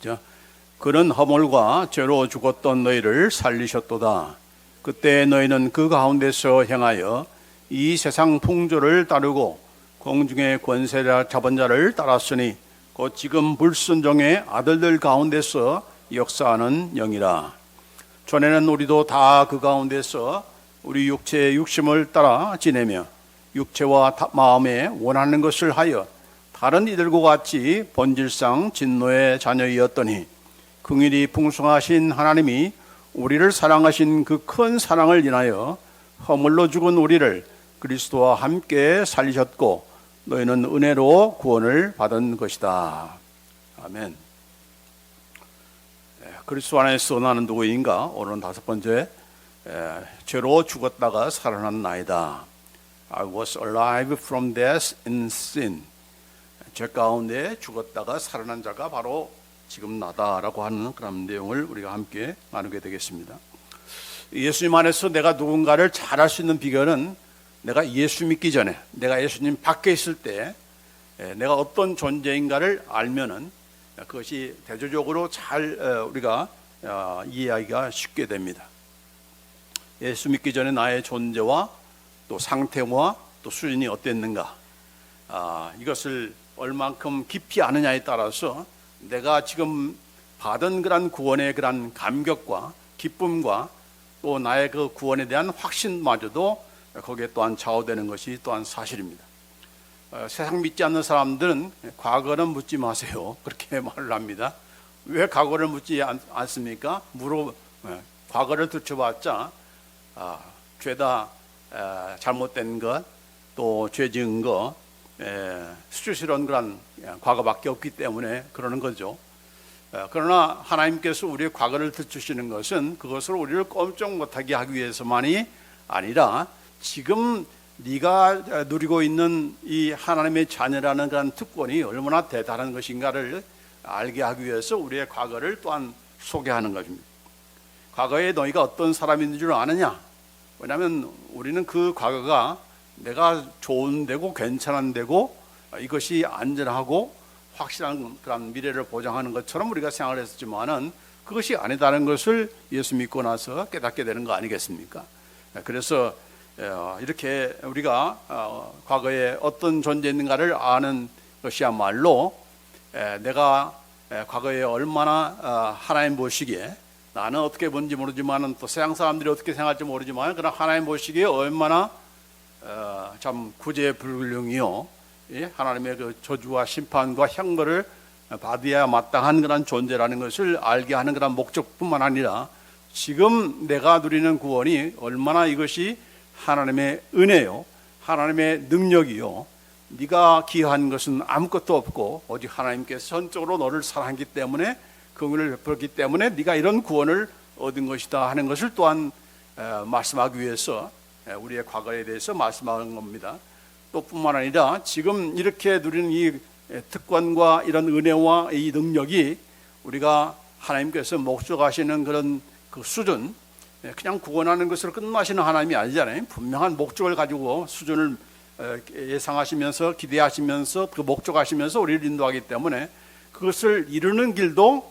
말씀이죠. 그는 허물과 죄로 죽었던 너희를 살리셨도다. 그때 너희는 그 가운데서 행하여 이 세상 풍조를 따르고 공중의 권세를 잡은 자를 따랐으니 곧 지금 불순종의 아들들 가운데서 역사하는 영이라. 전에는 우리도 다 그 가운데서 우리 육체의 육심을 따라 지내며 육체와 마음에 원하는 것을 하여 다른 이들과 같이 본질상 진노의 자녀이었더니 긍휼이 풍성하신 하나님이 우리를 사랑하신 그 큰 사랑을 인하여 허물로 죽은 우리를 그리스도와 함께 살리셨고 너희는 은혜로 구원을 받은 것이다. 아멘. 그리스도 안에서 나는 누구인가? 오늘은 5번째, 죄로 죽었다가 살아난 나이다. I was alive from death in sin. 죄 가운데 죽었다가 살아난 자가 바로 지금 나다라고 하는 그런 내용을 우리가 함께 나누게 되겠습니다. 예수님 안에서 내가 누군가를 잘 알 수 있는 비결은 내가 예수 믿기 전에, 내가 예수님 밖에 있을 때 내가 어떤 존재인가를 알면은 그것이 대조적으로 잘 우리가 이해하기가 쉽게 됩니다. 예수 믿기 전에 나의 존재와 또 상태와 또 수준이 어땠는가, 이것을 얼만큼 깊이 아느냐에 따라서 내가 지금 받은 그런 구원의 그런 감격과 기쁨과 또 나의 그 구원에 대한 확신마저도 거기에 또한 좌우되는 것이 또한 사실입니다. 세상 믿지 않는 사람들은 과거는 묻지 마세요, 그렇게 말을 합니다. 왜 과거를 묻지 않습니까? 과거를 들춰봤자 죄다 잘못된 것, 또 죄 지은 것, 수치스러운 그런 과거밖에 없기 때문에 그러는 거죠. 그러나 하나님께서 우리의 과거를 들추시는 것은 그것을 우리를 꼼짝 못하게 하기 위해서만이 아니라 지금 네가 누리고 있는 이 하나님의 자녀라는 그런 특권이 얼마나 대단한 것인가를 알게 하기 위해서 우리의 과거를 또한 소개하는 것입니다. 과거에 너희가 어떤 사람인 줄 아느냐? 왜냐하면 우리는 그 과거가 내가 좋은 데고 괜찮은 데고 이것이 안전하고 확실한 그런 미래를 보장하는 것처럼 우리가 생각을 했었지만은 그것이 아니다는 것을 예수 믿고 나서 깨닫게 되는 거 아니겠습니까? 그래서 이렇게 우리가 과거에 어떤 존재인가를 아는 것이야말로 내가 과거에 얼마나 하나님 보시기에, 나는 어떻게 본지 모르지만 또 세상 사람들이 어떻게 생각할지 모르지만 그러나 하나님 보시기에 얼마나 참 구제불능이요, 하나님의 그 저주와 심판과 형벌을 받아야 마땅한 그런 존재라는 것을 알게 하는 그런 목적뿐만 아니라 지금 내가 누리는 구원이 얼마나 이것이 하나님의 은혜요, 하나님의 능력이요, 네가 기여한 것은 아무것도 없고 오직 하나님께서 선적으로 너를 사랑했기 때문에 긍휼을 베풀었기 때문에 네가 이런 구원을 얻은 것이다 하는 것을 또한 말씀하기 위해서 우리의 과거에 대해서 말씀하는 겁니다. 또 뿐만 아니라 지금 이렇게 누리는 이 특권과 이런 은혜와 이 능력이 우리가 하나님께서 목적하시는 그런 그 수준, 그냥 구원하는 것으로 끝나시는 하나님이 아니잖아요. 분명한 목적을 가지고 수준을 예상하시면서 기대하시면서 그 목적하시면서 우리를 인도하기 때문에 그것을 이루는 길도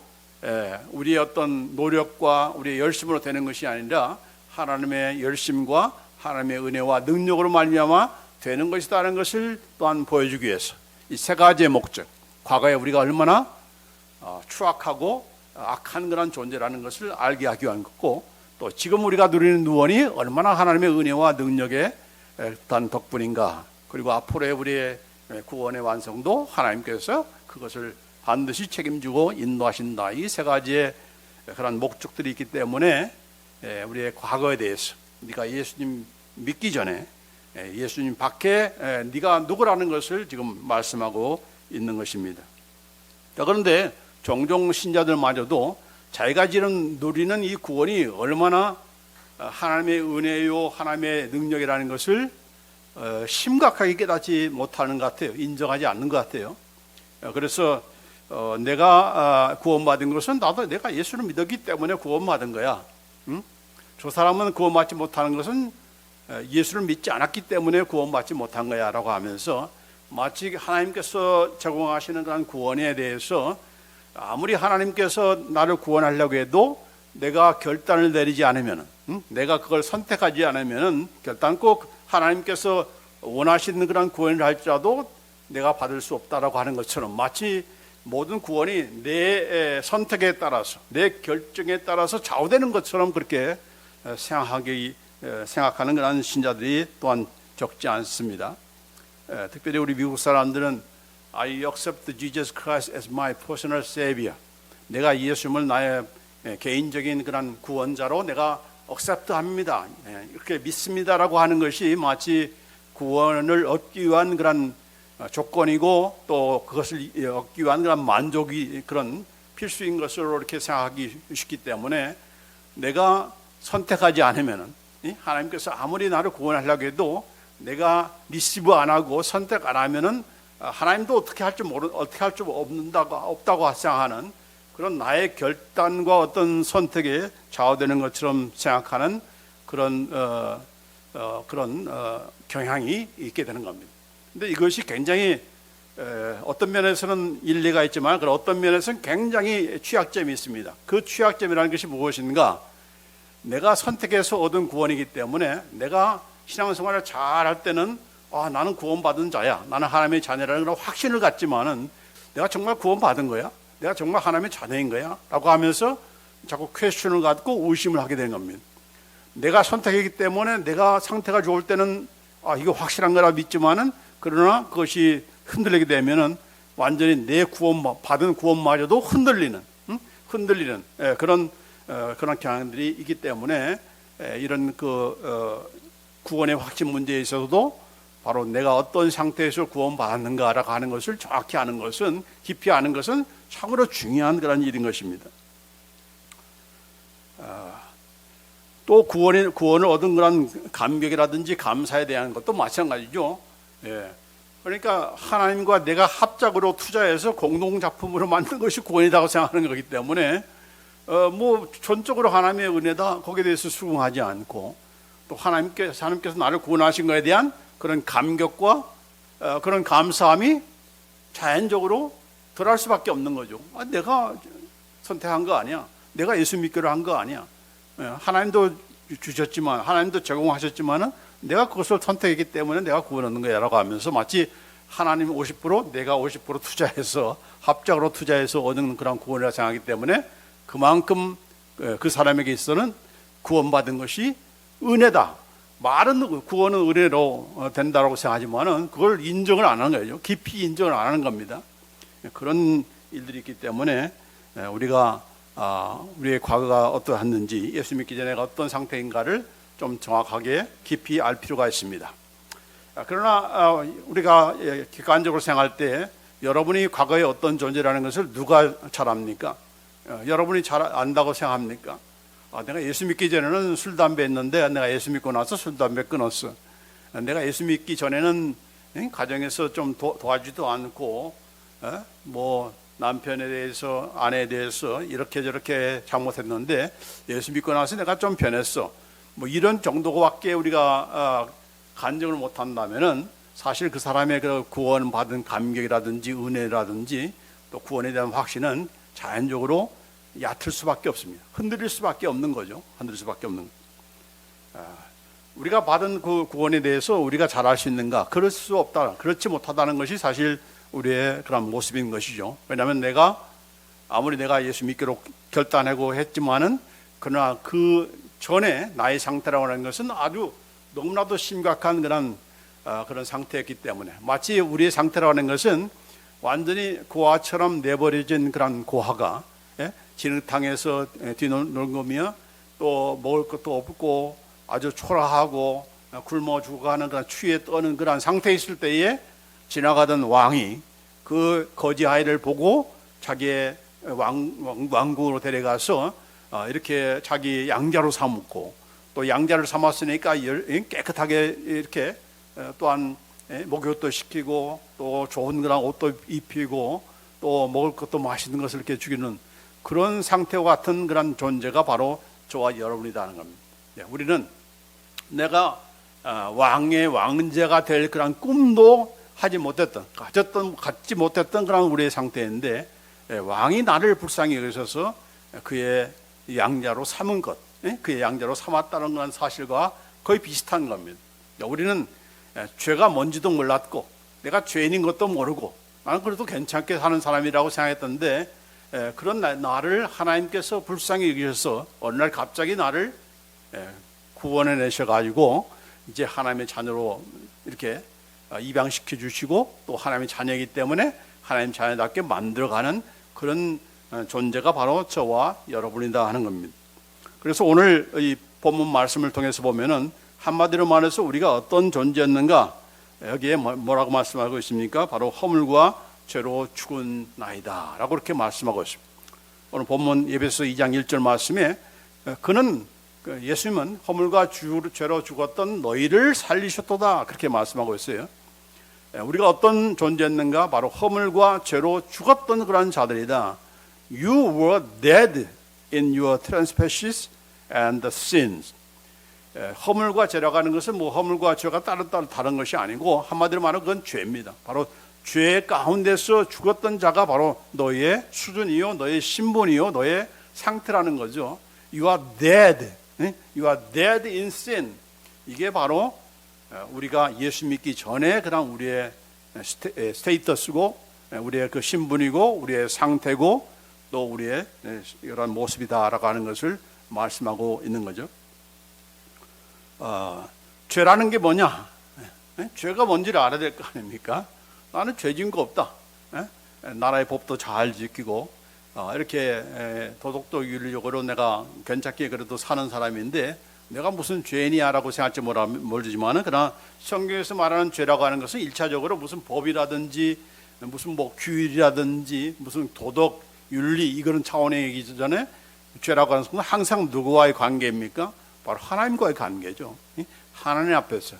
우리의 어떤 노력과 우리의 열심으로 되는 것이 아니라 하나님의 열심과 하나님의 은혜와 능력으로 말미암아 되는 것이다라는 것을 또한 보여주기 위해서 이 세 가지의 목적, 과거에 우리가 얼마나 추악하고 악한 그런 존재라는 것을 알게 하기 위한 것고, 또 지금 우리가 누리는 구원이 얼마나 하나님의 은혜와 능력의 어떤 덕분인가, 그리고 앞으로의 우리의 구원의 완성도 하나님께서 그것을 반드시 책임지고 인도하신다. 이 세 가지의 그런 목적들이 있기 때문에 우리의 과거에 대해서 네가 예수님 믿기 전에 예수님 밖에 네가 누구라는 것을 지금 말씀하고 있는 것입니다. 그런데 종종 신자들마저도 자기가 지금 누리는 이 구원이 얼마나 하나님의 은혜요, 하나님의 능력이라는 것을 심각하게 깨닫지 못하는 것 같아요. 인정하지 않는 것 같아요. 그래서 내가 구원받은 것은 나도 내가 예수를 믿었기 때문에 구원받은 거야. 응? 저 사람은 구원받지 못하는 것은 예수를 믿지 않았기 때문에 구원받지 못한 거야 라고 하면서 마치 하나님께서 제공하시는 그런 구원에 대해서 아무리 하나님께서 나를 구원하려고 해도 내가 결단을 내리지 않으면, 내가 그걸 선택하지 않으면 결단코 하나님께서 원하시는 그런 구원을 할지라도 내가 받을 수 없다라고 하는 것처럼, 마치 모든 구원이 내 선택에 따라서, 내 결정에 따라서 좌우되는 것처럼 그렇게 생각하는 그런 신자들이 또한 적지 않습니다. 특별히 우리 미국 사람들은 I accept Jesus Christ as my personal savior. 내가 예수님을 나의 개인적인 그런 구원자로 내가 accept합니다. 이렇게 믿습니다라고 하는 것이 마치 구원을 얻기 위한 그런 조건이고, 또 그것을 얻기 위한 그런 만족이 그런 필수인 것으로 이렇게 생각하기 쉽기 때문에, 내가 선택하지 않으면은, 하나님께서 아무리 나를 구원하려고 해도 내가 리시브 안 하고 선택 안 하면은 하나님도 어떻게 할 줄 없다고 생각하는 그런 나의 결단과 어떤 선택에 좌우되는 것처럼 생각하는 그런 경향이 있게 되는 겁니다. 근데 이것이 굉장히 어떤 면에서는 일리가 있지만, 그런 어떤 면에서는 굉장히 취약점이 있습니다. 그 취약점이라는 것이 무엇인가? 내가 선택해서 얻은 구원이기 때문에 내가 신앙생활을 잘 할 때는 나는 구원받은 자야, 나는 하나님의 자녀라는 그런 확신을 갖지만은, 내가 정말 구원받은 거야? 내가 정말 하나님의 자녀인 거야? 라고 하면서 자꾸 퀘스천을 갖고 의심을 하게 되는 겁니다. 내가 선택했기 때문에 내가 상태가 좋을 때는 이거 확실한 거라 믿지만은, 그러나 그것이 흔들리게 되면은 완전히 내 받은 구원마저도 흔들리는 그런 경향들이 있기 때문에, 이런 구원의 확신 문제에 있어서도 바로 내가 어떤 상태에서 구원받았는가라고 하는 것을 정확히 아는 것은, 깊이 아는 것은 참으로 중요한 그런 일인 것입니다. 또 구원을 얻은 그런 감격이라든지 감사에 대한 것도 마찬가지죠. 그러니까 하나님과 내가 합작으로 투자해서 공동작품으로 만든 것이 구원이라고 생각하는 거기 때문에, 전적으로 하나님의 은혜다, 거기에 대해서 수긍하지 않고, 또 하나님께서 나를 구원하신 것에 대한 그런 감격과 그런 감사함이 자연적으로 덜할 수밖에 없는 거죠. 내가 선택한 거 아니야, 내가 예수 믿기로 한 거 아니야, 하나님도 주셨지만, 하나님도 제공하셨지만은 내가 그것을 선택했기 때문에 내가 구원 얻는 거야 라고 하면서, 마치 하나님 50%, 내가 50% 투자해서, 합작으로 투자해서 얻는 그런 구원이라 생각하기 때문에, 그만큼 그 사람에게 있어서는 구원받은 것이 은혜다. 말은 구원은 은혜로 된다고 생각하지만은 그걸 인정을 안 하는 거예요. 깊이 인정을 안 하는 겁니다. 그런 일들이 있기 때문에 우리가 우리의 과거가 어떠했는지, 예수 믿기 전에가 어떤 상태인가를 좀 정확하게 깊이 알 필요가 있습니다. 그러나 우리가 객관적으로 생각할 때, 여러분이 과거에 어떤 존재라는 것을 누가 잘 압니까? 여러분이 잘 안다고 생각합니까? 내가 예수 믿기 전에는 술, 담배 했는데 내가 예수 믿고 나서 술, 담배 끊었어. 내가 예수 믿기 전에는 가정에서 좀 도와주지도 않고, 남편에 대해서, 아내에 대해서 이렇게 저렇게 잘못했는데 예수 믿고 나서 내가 좀 변했어. 이런 정도밖에 우리가 간증을 못한다면은, 사실 그 사람의 그 구원받은 감격이라든지 은혜라든지 또 구원에 대한 확신은 자연적으로 얕을 수밖에 없습니다. 흔들릴 수밖에 없는 거죠. 흔들릴 수밖에 없는 거죠. 우리가 받은 그 구원에 대해서 우리가 잘 알 수 있는가? 그럴 수 없다, 그렇지 못하다는 것이 사실 우리의 그런 모습인 것이죠. 왜냐하면 아무리 내가 예수 믿기로 결단하고 했지만은, 그러나 그 전에 나의 상태라고 하는 것은 아주 너무나도 심각한 그런 상태였기 때문에, 마치 우리의 상태라고 하는 것은 완전히 고아처럼 내버려진 그런 고아가 진흙탕에서 뒤놀거며 또 먹을 것도 없고 아주 초라하고 굶어 죽어가는 그런 추위에 떠는 그런 상태에 있을 때에, 지나가던 왕이 그 거지 아이를 보고 자기의 왕국으로 데려가서 이렇게 자기 양자로 삼고, 또 양자를 삼았으니까 깨끗하게 이렇게 또한 목욕도 시키고, 또 좋은 그런 옷도 입히고, 또 먹을 것도 맛있는 것을 이렇게 주기는 그런 상태와 같은 그런 존재가 바로 저와 여러분이라는 겁니다. 우리는 내가 왕의 왕제가 될 그런 꿈도 갖지 못했던 그런 우리의 상태인데, 왕이 나를 불쌍히 여기셔서 그의 양자로 삼은 것, 그의 양자로 삼았다는 건 사실과 거의 비슷한 겁니다. 우리는 죄가 뭔지도 몰랐고 내가 죄인인 것도 모르고 나는 그래도 괜찮게 사는 사람이라고 생각했던데 그런 나를 하나님께서 불쌍히 여기셔서 어느 날 갑자기 나를 구원해 내셔가지고 이제 하나님의 자녀로 이렇게 입양시켜 주시고 또 하나님의 자녀이기 때문에 하나님 자녀답게 만들어가는 그런 존재가 바로 저와 여러분이다 하는 겁니다. 그래서 오늘 이 본문 말씀을 통해서 보면은 한마디로 말해서 우리가 어떤 존재였는가, 여기에 뭐라고 말씀하고 있습니까? 바로 허물과 죄로 죽은 나이다 라고 그렇게 말씀하고 있습니다. 오늘 본문 에베소 2장 1절 말씀에 그는 예수님은 허물과 죄로 죽었던 너희를 살리셨도다 그렇게 말씀하고 있어요. 우리가 어떤 존재였는가? 바로 허물과 죄로 죽었던 그런 자들이다. You were dead in your trespasses and sins. 허물과 죄라고 하는 것은 뭐 허물과 죄가 따로 다른 것이 아니고 한마디로 말하면 그건 죄입니다. 바로 죄 가운데서 죽었던 자가 바로 너의 수준이요, 너의 신분이요, 너의 상태라는 거죠. You are dead. You are dead in sin. 이게 바로 우리가 예수 믿기 전에 그냥 우리의 스테이터스고 우리의 그 신분이고 우리의 상태고 또 우리의 이런 모습이다라고 하는 것을 말씀하고 있는 거죠. 죄라는 게 뭐냐? 죄가 뭔지를 알아야 될 거 아닙니까? 나는 죄 지은 거 없다. 나라의 법도 잘 지키고 이렇게 도덕도 윤리적으로 내가 괜찮게 그래도 사는 사람인데 내가 무슨 죄인이야라고 생각할지 모르지만은 그러나 성경에서 말하는 죄라고 하는 것은 1차적으로 무슨 법이라든지 무슨 뭐 규율이라든지 무슨 도덕 윤리 이거는 차원의 얘기이기 전에 죄라고 하는 것은 항상 누구와의 관계입니까? 바로 하나님과의 관계죠. 하나님 앞에서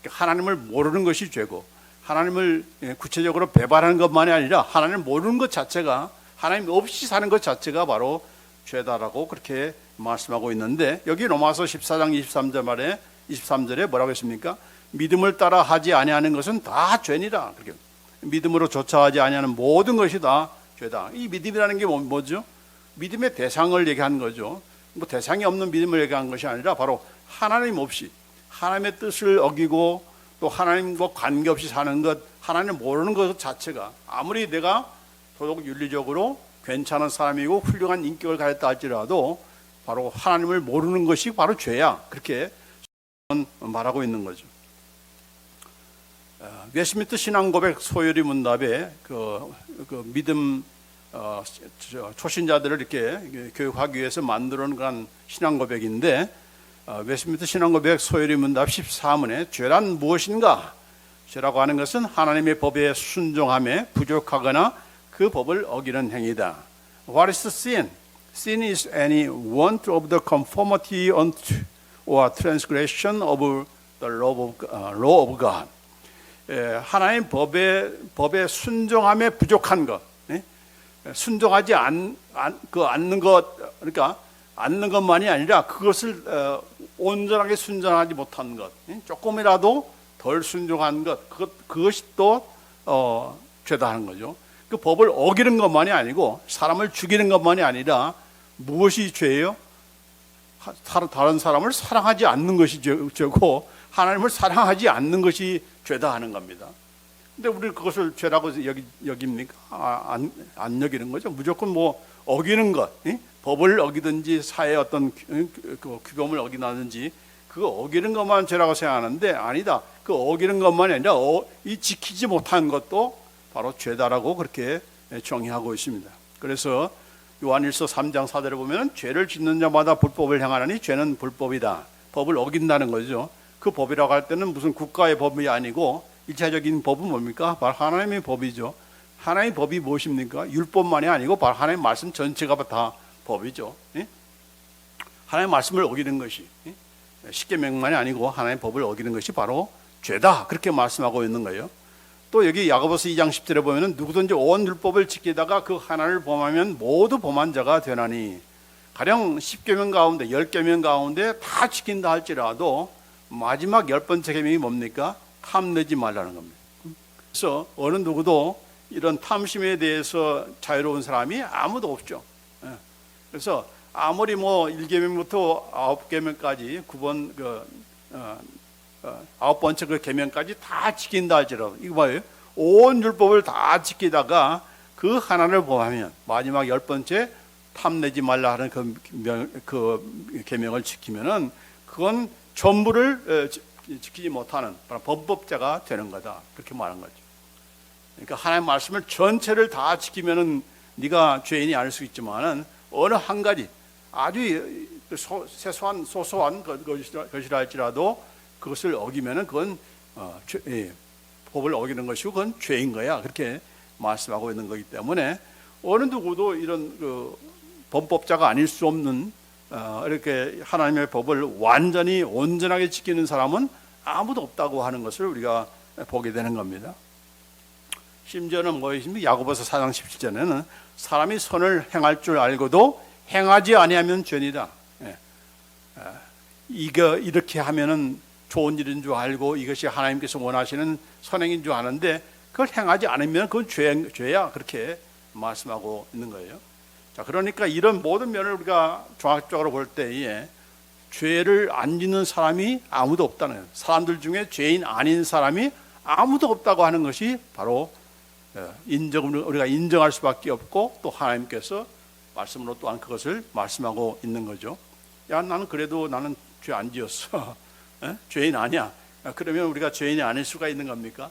하나님을 모르는 것이 죄고 하나님을 구체적으로 배반하는 것만이 아니라 하나님을 모르는 것 자체가 하나님 없이 사는 것 자체가 바로 죄다라고 그렇게 말씀하고 있는데 여기 로마서 14장 23절에 뭐라고 했습니까? 믿음을 따라 하지 아니하는 것은 다 죄니라. 그렇게 믿음으로 조차하지 아니하는 모든 것이 다 죄다. 이 믿음이라는 게 뭐죠? 믿음의 대상을 얘기하는 거죠. 뭐 대상이 없는 믿음을 얘기하는 것이 아니라 바로 하나님 없이 하나님의 뜻을 어기고 또 하나님과 관계없이 사는 것, 하나님을 모르는 것 자체가 아무리 내가 도덕 윤리적으로 괜찮은 사람이고 훌륭한 인격을 가졌다 할지라도 바로 하나님을 모르는 것이 바로 죄야. 그렇게 말하고 있는 거죠. 웨스트민스터 신앙고백 소요리 문답에 그 믿음 초신자들을 이렇게 교육하기 위해서 만들어 놓은 그런 신앙고백인데 웨스트민스터 신앙고백 소요리 문답 14문에 죄란 무엇인가? 죄라고 하는 것은 하나님의 법에 순종함에 부족하거나 그 법을 어기는 행위다. What is sin? Sin is any want of the conformity unto or transgression of the law of God. 하나님 법에 순종함에 부족한 것, 순종하지 않는 것, 그러니까 않는 것만이 아니라 그것을 온전하게 순종하지 못한 것, 조금이라도 덜 순종한 것, 그것이 또 죄다 하는 거죠. 그 법을 어기는 것만이 아니고 사람을 죽이는 것만이 아니라 무엇이 죄예요? 다른 사람을 사랑하지 않는 것이 죄고 하나님을 사랑하지 않는 것이 죄다 하는 겁니다. 근데 우리 그것을 죄라고 여깁니까? 안 여기는 거죠. 무조건 뭐 어기는 것, 법을 어기든지 사회의 어떤 규범을 어기나든지 그거 어기는 것만 죄라고 생각하는데 아니다. 그 어기는 것만이 아니라 이 지키지 못한 것도 바로 죄다라고 그렇게 정의하고 있습니다. 그래서 요한일서 3장 4절에 보면 죄를 짓는 자마다 불법을 행하나니 죄는 불법이다. 법을 어긴다는 거죠. 그 법이라고 할 때는 무슨 국가의 법이 아니고 일차적인 법은 뭡니까? 바로 하나님의 법이죠. 하나님의 법이 무엇입니까? 율법만이 아니고 바로 하나님의 말씀 전체가 다 법이죠. 하나님의 말씀을 어기는 것이 십계명만이 아니고 하나님의 법을 어기는 것이 바로 죄다. 그렇게 말씀하고 있는 거예요. 또 여기 야고보서 2장 10절에 보면은 누구든지 온 율법을 지키다가 그 하나를 범하면 모두 범한 자가 되나니 가령 10계명 가운데 10계명 가운데 다 지킨다 할지라도 마지막 10번째 계명이 뭡니까? 탐내지 말라는 겁니다. 그래서 어느 누구도 이런 탐심에 대해서 자유로운 사람이 아무도 없죠. 그래서 아무리 뭐 1계명부터 9계명까지 9번째 그 계명까지 다 지킨다 할지라도 이거 뭐예요? 온 율법을 다 지키다가 그 하나를 범하면 마지막 10번째 탐내지 말라 하는 그 계명을 지키면은 그건 전부를 지키지 못하는 범법자가 되는 거다. 그렇게 말한 거죠. 그러니까 하나님의 말씀을 전체를 다 지키면은 네가 죄인이 아닐 수 있지만은 어느 한 가지 아주 소소한 것이라 할지라도 그것을 어기면은 그건 법을 어기는 것이고 그건 죄인 거야. 그렇게 말씀하고 있는 거기 때문에 어느 누구도 이런 범법자가 아닐 수 없는 이렇게 하나님의 법을 완전히 온전하게 지키는 사람은 아무도 없다고 하는 것을 우리가 보게 되는 겁니다. 심지어는 뭐였습니까? 야고보서 4장 17절에는 사람이 선을 행할 줄 알고도 행하지 아니하면 죄이다. 이거 이렇게 하면은 좋은 일인 줄 알고 이것이 하나님께서 원하시는 선행인 줄 아는데 그걸 행하지 않으면 그건 죄야. 그렇게 말씀하고 있는 거예요. 자, 그러니까 이런 모든 면을 우리가 종합적으로 볼 때에 죄를 안 짓는 사람이 아무도 없다는 거예요. 사람들 중에 죄인 아닌 사람이 아무도 없다고 하는 것이 바로 우리가 인정할 수밖에 없고 또 하나님께서 말씀으로 또한 그것을 말씀하고 있는 거죠. 야, 나는 그래도 나는 죄 안 지었어. 죄인 아니야. 그러면 우리가 죄인이 아닐 수가 있는 겁니까?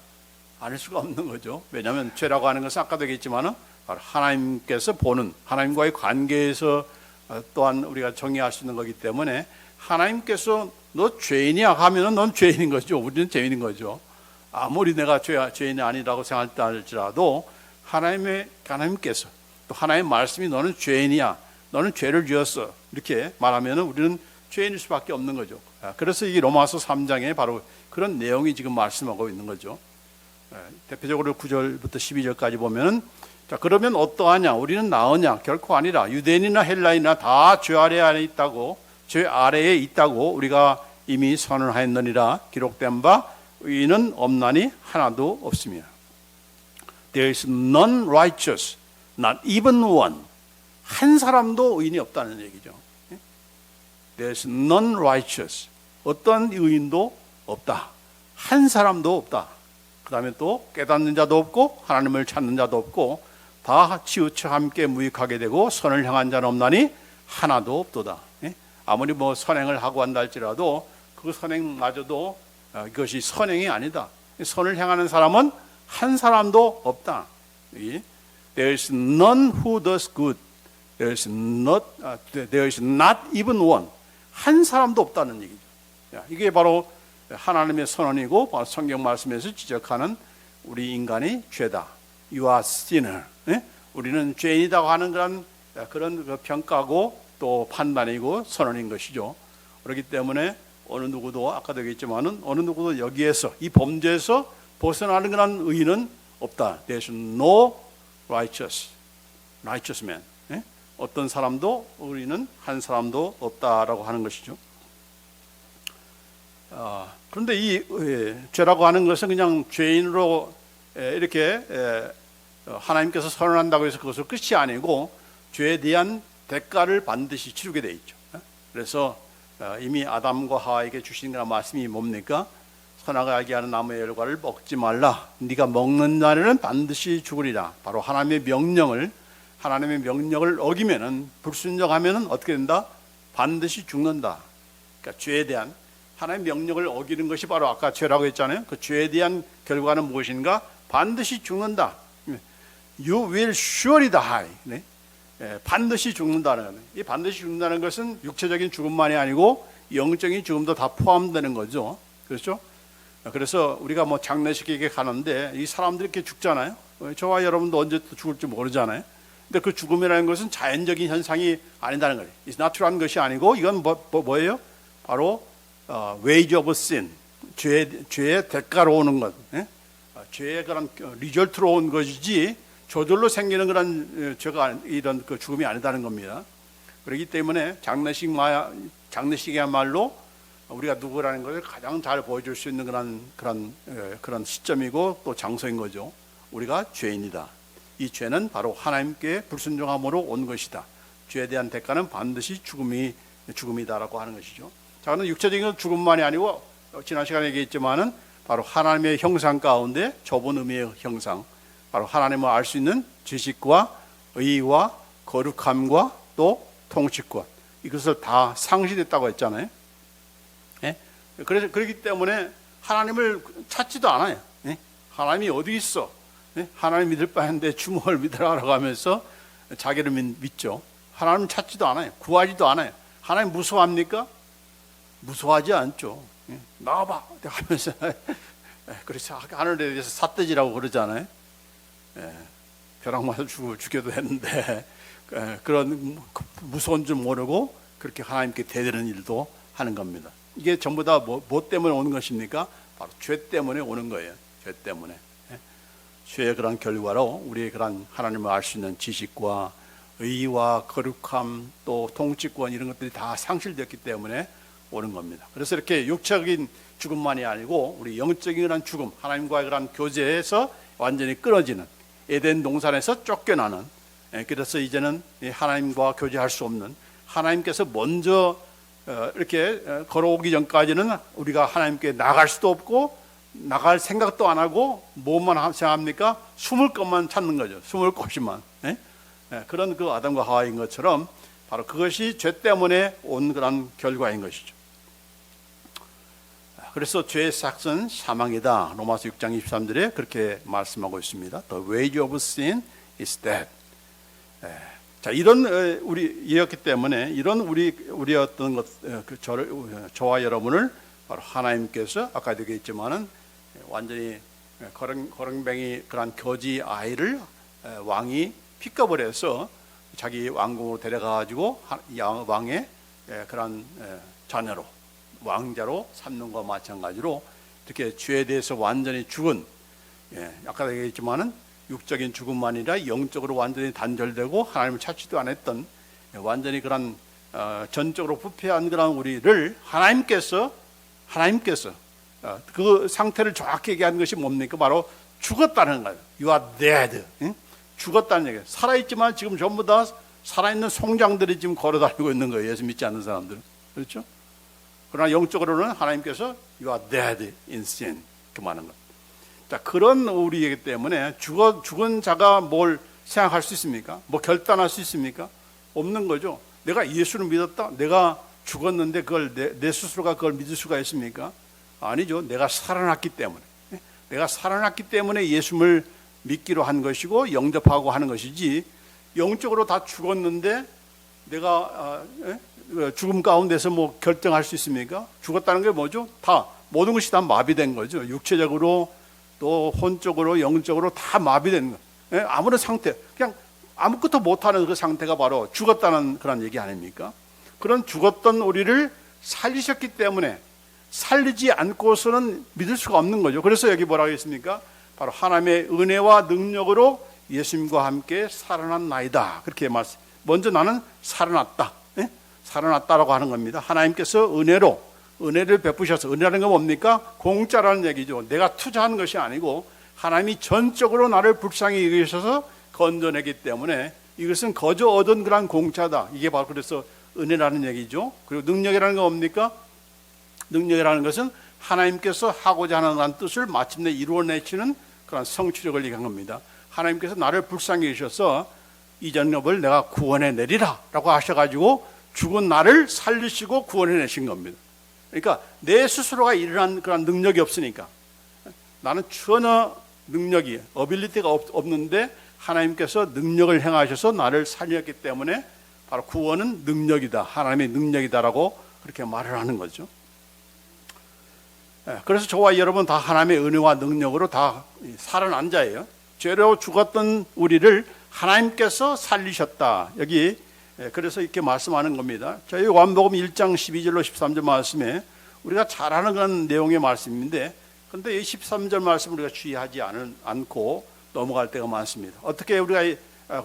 아닐 수가 없는 거죠. 왜냐하면 죄라고 하는 것은 아까도 얘기했지만은 바로 하나님께서 보는 하나님과의 관계에서 또한 우리가 정의할 수 있는 거기 때문에 하나님께서 너 죄인이야 하면은 넌 죄인인 거죠. 우리는 죄인인 거죠. 아무리 내가 죄인이 아니라고 생각할다 할지라도 하나님께서 또 하나님의 말씀이 너는 죄인이야, 너는 죄를 지었어 이렇게 말하면은 우리는 죄인일 수밖에 없는 거죠. 그래서 이 로마서 3장에 바로 그런 내용이 지금 말씀하고 있는 거죠. 대표적으로 9절부터 12절까지 보면은 자, 그러면 어떠하냐? 우리는 나으냐? 결코 아니라 유대인이나 헬라인이나 다 죄 아래에 있다고 우리가 이미 선언하였느니라. 기록된 바 의인은 없나니 하나도 없으며 There is none righteous, not even one. 한 사람도 의인이 없다는 얘기죠. There is none righteous. 어떤 의인도 없다. 한 사람도 없다. 그 다음에 또 깨닫는 자도 없고 하나님을 찾는 자도 없고 다 치우쳐 함께 무익하게 되고 선을 향한 자는 없나니 하나도 없도다. 아무리 뭐 선행을 하고 한다 할지라도 그 선행마저도 그것이 선행이 아니다. 선을 향하는 사람은 한 사람도 없다. There is none who does good. There is not even one. 한 사람도 없다는 얘기죠. 이게 바로 하나님의 선언이고 바로 성경 말씀에서 지적하는 우리 인간이 죄다. You are sinner. 우리는 죄인이라고 하는 그런 평가고 또 판단이고 선언인 것이죠. 그렇기 때문에 어느 누구도 아까도 얘기했지만은 어느 누구도 여기에서 이 범죄에서 벗어나는 그런 의인은 없다. There is no righteous man. 어떤 사람도 우리는 한 사람도 없다라고 하는 것이죠. 그런데 이 죄라고 하는 것은 그냥 죄인으로 이렇게 하나님께서 선언한다고 해서 그것을 끝이 아니고 죄에 대한 대가를 반드시 치르게 돼 있죠. 그래서 이미 아담과 하와에게 주신 그런 말씀이 뭡니까? 선악을 알게 하는 나무의 열과를 먹지 말라. 네가 먹는 날에는 반드시 죽으리라. 바로 하나님의 명령을 어기면은 불순종하면은 어떻게 된다? 반드시 죽는다. 그러니까 죄에 대한 하나님의 명령을 어기는 것이 바로 아까 죄라고 했잖아요. 그 죄에 대한 결과는 무엇인가? 반드시 죽는다. You will surely die. 네? 반드시 죽는다는 거예요. 이 반드시 죽는다는 것은 육체적인 죽음만이 아니고 영적인 죽음도 다 포함되는 거죠. 그렇죠? 그래서 우리가 뭐 장례식에 가는데 이 사람들이 이렇게 죽잖아요. 저와 여러분도 언제 또 죽을지 모르잖아요. 근데 그 죽음이라는 것은 자연적인 현상이 아니다는 거예요. It's natural한 것이 아니고 이건 뭐예요? 바로 wage of sin, 죄의 대가로 오는 것, 죄의 그런 리절트로 온 것이지 저절로 생기는 그런 죄가 이런 그 죽음이 아니다는 겁니다. 그렇기 때문에 장례식이야말로 우리가 누구라는 것을 가장 잘 보여줄 수 있는 그런 시점이고 또 장소인 거죠. 우리가 죄인이다. 이 죄는 바로 하나님께 불순종함으로 온 것이다. 죄에 대한 대가는 반드시 죽음이다라고 하는 것이죠. 자, 그런데 육체적인 죽음만이 아니고 지난 시간에 얘기했지만은 바로 하나님의 형상 가운데 좁은 의미의 형상, 바로 하나님을 알 수 있는 지식과 의와 거룩함과 또 통치권, 이것을 다 상실했다고 했잖아요. 예? 그래서 그렇기 때문에 하나님을 찾지도 않아요. 예? 하나님이 어디 있어? 예? 하나님 믿을 바인데 주먹을 믿으라고 하면서 자기를 믿죠. 하나님 찾지도 않아요. 구하지도 않아요. 하나님 무서워합니까? 무서워하지 않죠. 예? 나와봐 하면서 그래서 하늘에 대해서 삿대질하고 그러잖아요. 예, 벼락 맞아 죽여도 했는데 그런 무서운 줄 모르고 그렇게 하나님께 대드는 일도 하는 겁니다. 이게 전부 다 뭐 때문에 오는 것입니까? 바로 죄 때문에 오는 거예요. 죄 때문에. 예? 죄의 그런 결과로 우리의 그런 하나님을 알 수 있는 지식과 의와 거룩함 또 통치권 이런 것들이 다 상실되었기 때문에 오는 겁니다. 그래서 이렇게 육체적인 죽음만이 아니고 우리 영적인 그런 죽음, 하나님과의 그런 교제에서 완전히 끊어지는, 에덴 동산에서 쫓겨나는, 그래서 이제는 하나님과 교제할 수 없는, 하나님께서 먼저 이렇게 걸어오기 전까지는 우리가 하나님께 나갈 수도 없고 나갈 생각도 안 하고 뭐만 생각합니까? 숨을 것만 찾는 거죠. 숨을 곳이만. 그런 그 아담과 하와인 것처럼 바로 그것이 죄 때문에 온 그런 결과인 것이죠. 그래서 죄의 삭은 사망이다. 로마서 6장 23절에 그렇게 말씀하고 있습니다. The wage of sin is death. 자, 이런 우리였기 때문에 이런 우리의 어떤 것, 저와 여러분을 바로 하나님께서 아까 얘기했지만은 완전히 거렁뱅이 그런 거지 아이를 왕이 픽업을 해서 자기 왕궁으로 데려가가지고 왕의 그런 자녀로 왕자로 삼는 것과 마찬가지로 이렇게 죄에 대해서 완전히 죽은, 아까 얘기했지만은 육적인 죽음만 아니라 영적으로 완전히 단절되고 하나님을 찾지도 않았던 완전히 그런 전적으로 부패한 그런 우리를 하나님께서 그 상태를 정확히 얘기하는 것이 뭡니까? 바로 죽었다는 거예요. You are dead. 죽었다는 얘기예요. 살아있지만 지금 전부 다 살아있는 송장들이 지금 걸어다니고 있는 거예요. 예수 믿지 않는 사람들은. 그렇죠? 그러나 영적으로는 하나님께서 You are dead in sin. 그 말하는 것. 자, 그런 우리이기 때문에 죽은 자가 뭘 생각할 수 있습니까? 뭐 결단할 수 있습니까? 없는 거죠. 내가 예수를 믿었다. 내가 죽었는데 그걸 내 스스로가 그걸 믿을 수가 있습니까? 아니죠. 내가 살아났기 때문에. 내가 살아났기 때문에 예수를 믿기로 한 것이고 영접하고 하는 것이지, 영적으로 다 죽었는데 내가 죽음 가운데서 뭐 결정할 수 있습니까? 죽었다는 게 뭐죠? 다 모든 것이 다 마비된 거죠. 육체적으로 또 혼적으로 영적으로 다 마비된 거. 아무런 상태, 그냥 아무것도 못하는 그 상태가 바로 죽었다는 그런 얘기 아닙니까? 그런 죽었던 우리를 살리셨기 때문에 살리지 않고서는 믿을 수가 없는 거죠. 그래서 여기 뭐라고 했습니까? 바로 하나님의 은혜와 능력으로 예수님과 함께 살아난 나이다. 그렇게 말씀. 먼저 나는 살아났다. 살아났다라고 하는 겁니다. 하나님께서 은혜를 베푸셔서, 은혜라는 건 뭡니까? 공짜라는 얘기죠. 내가 투자한 것이 아니고 하나님이 전적으로 나를 불쌍히 여기셔서 건져내기 때문에 이것은 거저 얻은 그런 공짜다. 이게 바로 그래서 은혜라는 얘기죠. 그리고 능력이라는 건 뭡니까? 능력이라는 것은 하나님께서 하고자 하는 그런 뜻을 마침내 이루어내시는 그런 성취력을 얘기한 겁니다. 하나님께서 나를 불쌍히 여기셔서 이 전업을 내가 구원해내리라 라고 하셔가지고 죽은 나를 살리시고 구원해내신 겁니다. 그러니까 내 스스로가 일어난 그런 능력이 없으니까, 나는 전혀 능력이 어빌리티가 없는데 하나님께서 능력을 행하셔서 나를 살렸기 때문에 바로 구원은 능력이다, 하나님의 능력이다라고 그렇게 말을 하는 거죠. 그래서 저와 여러분 다 하나님의 은혜와 능력으로 다 살아난 자예요. 죄로 죽었던 우리를 하나님께서 살리셨다. 여기 그래서 이렇게 말씀하는 겁니다. 저희 요한복음 1장 12절로 13절 말씀에 우리가 잘 아는 그런 내용의 말씀인데, 그런데 이 13절 말씀 우리가 주의하지 않고 넘어갈 때가 많습니다. 어떻게 우리가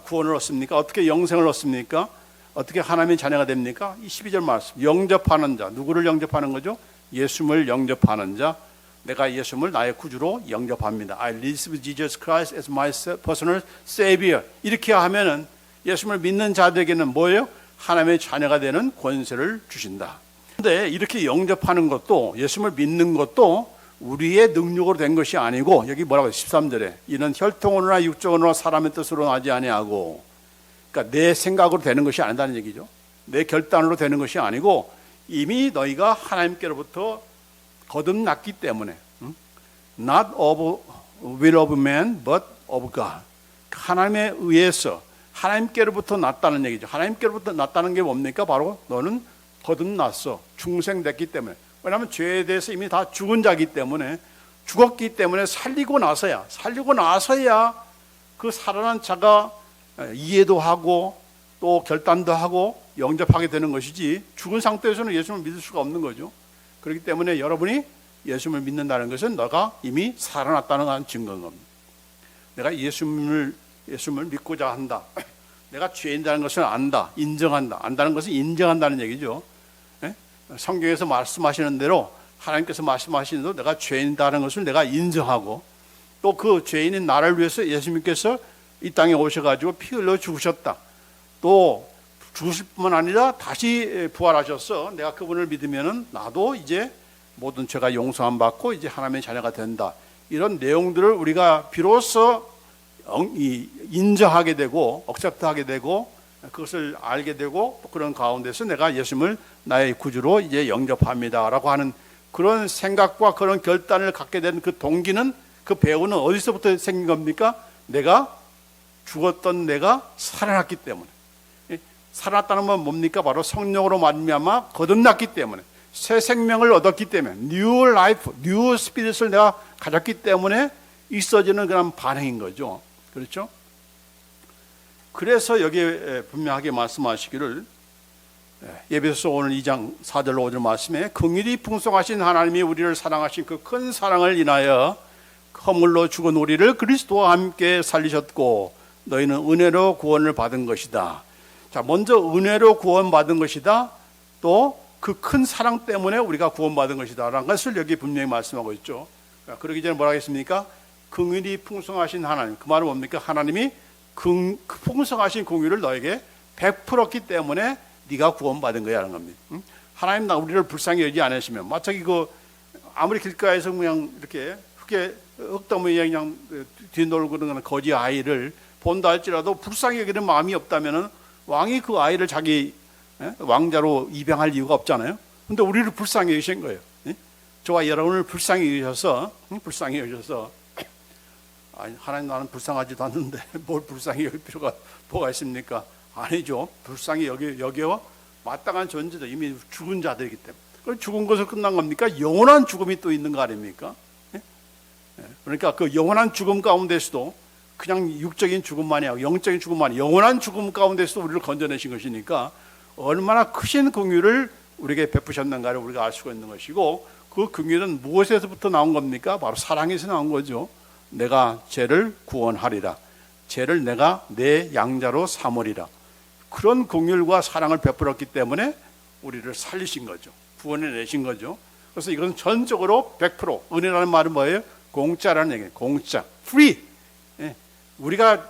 구원을 얻습니까? 어떻게 영생을 얻습니까? 어떻게 하나님의 자녀가 됩니까? 이 12절 말씀, 영접하는 자, 누구를 영접하는 거죠? 예수를 영접하는 자, 내가 예수님을 나의 구주로 영접합니다. I receive Jesus Christ as my personal Savior. 이렇게 하면은 예수님을 믿는 자들에게는 뭐예요? 하나님의 자녀가 되는 권세를 주신다. 그런데 이렇게 영접하는 것도, 예수님을 믿는 것도 우리의 능력으로 된 것이 아니고, 여기 뭐라고 해요? 13절에 이는 혈통으로나 육적으로나 사람의 뜻으로 나지 아니하고, 그러니까 내 생각으로 되는 것이 아니다는 얘기죠. 내 결단으로 되는 것이 아니고 이미 너희가 하나님께로부터 거듭났기 때문에, not of will of man but of God. 하나님에 의해서 하나님께로부터 났다는 얘기죠. 하나님께로부터 났다는 게 뭡니까? 바로 너는 거듭났어. 중생됐기 때문에. 왜냐하면 죄에 대해서 이미 다 죽은 자기 때문에, 죽었기 때문에 살리고 나서야 그 살아난 자가 이해도 하고 또 결단도 하고 영접하게 되는 것이지, 죽은 상태에서는 예수님을 믿을 수가 없는 거죠. 그렇기 때문에 여러분이 예수님을 믿는다는 것은 너가 이미 살아났다는 증거인 겁니다. 내가 예수님을 믿고자 한다. 내가 죄인이라는 것을 안다. 인정한다. 안다는 것은 인정한다는 얘기죠. 성경에서 말씀하시는 대로, 하나님께서 말씀하시는 대로 내가 죄인이라는 것을 내가 인정하고, 또 그 죄인인 나를 위해서 예수님께서 이 땅에 오셔가지고 피 흘려 죽으셨다. 또 죽으실 뿐만 아니라 다시 부활하셔서 내가 그분을 믿으면은 나도 이제 모든 죄가 용서함 받고 이제 하나님의 자녀가 된다. 이런 내용들을 우리가 비로소 인정하게 되고 억셉트하게 되고 그것을 알게 되고, 또 그런 가운데서 내가 예수님을 나의 구주로 이제 영접합니다라고 하는 그런 생각과 그런 결단을 갖게 된 그 동기는, 그 배우는 어디서부터 생긴 겁니까? 내가 죽었던 내가 살아났기 때문에. 살아났다는 건 뭡니까? 바로 성령으로 말미암아 거듭났기 때문에, 새 생명을 얻었기 때문에, new life, new spirit을 내가 가졌기 때문에 있어지는 그런 반응인 거죠. 그렇죠? 그래서 여기에 분명하게 말씀하시기를, 에베소서 오늘 2장 4절로 5절 말씀에 긍휼이 풍성하신 하나님이 우리를 사랑하신 그 큰 사랑을 인하여 허물로 죽은 우리를 그리스도와 함께 살리셨고 너희는 은혜로 구원을 받은 것이다. 자, 먼저 은혜로 구원받은 것이다. 또 그 큰 사랑 때문에 우리가 구원받은 것이다 라는 것을 여기 분명히 말씀하고 있죠. 그러기 전에 뭐라 하겠습니까? 긍휼이 풍성하신 하나님. 그 말은 뭡니까? 하나님이 풍성하신 긍휼을 너에게 베풀었기 때문에 네가 구원받은 거야 라는 겁니다. 하나님 우리를 불쌍히 여기지 않으시면, 마치 아무리 길가에서 그냥 이렇게 흙더미에 그냥 뒤놀고 그러는 거지 아이를 본다 할지라도 불쌍히 여기는 마음이 없다면은 왕이 그 아이를 자기 왕자로 입양할 이유가 없잖아요. 근데 우리를 불쌍히 여기신 거예요. 저와 여러분을 불쌍히 여기셔서 아니, 하나님 나는 불쌍하지도 않는데 뭘 불쌍히 여길 필요가 뭐가 있습니까? 아니죠. 불쌍히 여기와 마땅한 존재도 이미 죽은 자들이기 때문에. 그럼 죽은 것을 끝난 겁니까? 영원한 죽음이 또 있는 거 아닙니까? 그러니까 그 영원한 죽음 가운데서도 그냥 육적인 죽음만이 아니고 영적인 죽음만이, 영원한 죽음 가운데서도 우리를 건져내신 것이니까 얼마나 크신 긍휼을 우리에게 베푸셨는가를 우리가 알 수가 있는 것이고, 그 긍휼은 무엇에서부터 나온 겁니까? 바로 사랑에서 나온 거죠. 내가 죄를 구원하리라. 죄를 내가 내 양자로 삼으리라. 그런 긍휼과 사랑을 베풀었기 때문에 우리를 살리신 거죠. 구원해내신 거죠. 그래서 이건 전적으로 100%, 은혜라는 말은 뭐예요? 공짜라는 얘기예요. 공짜, free. 우리가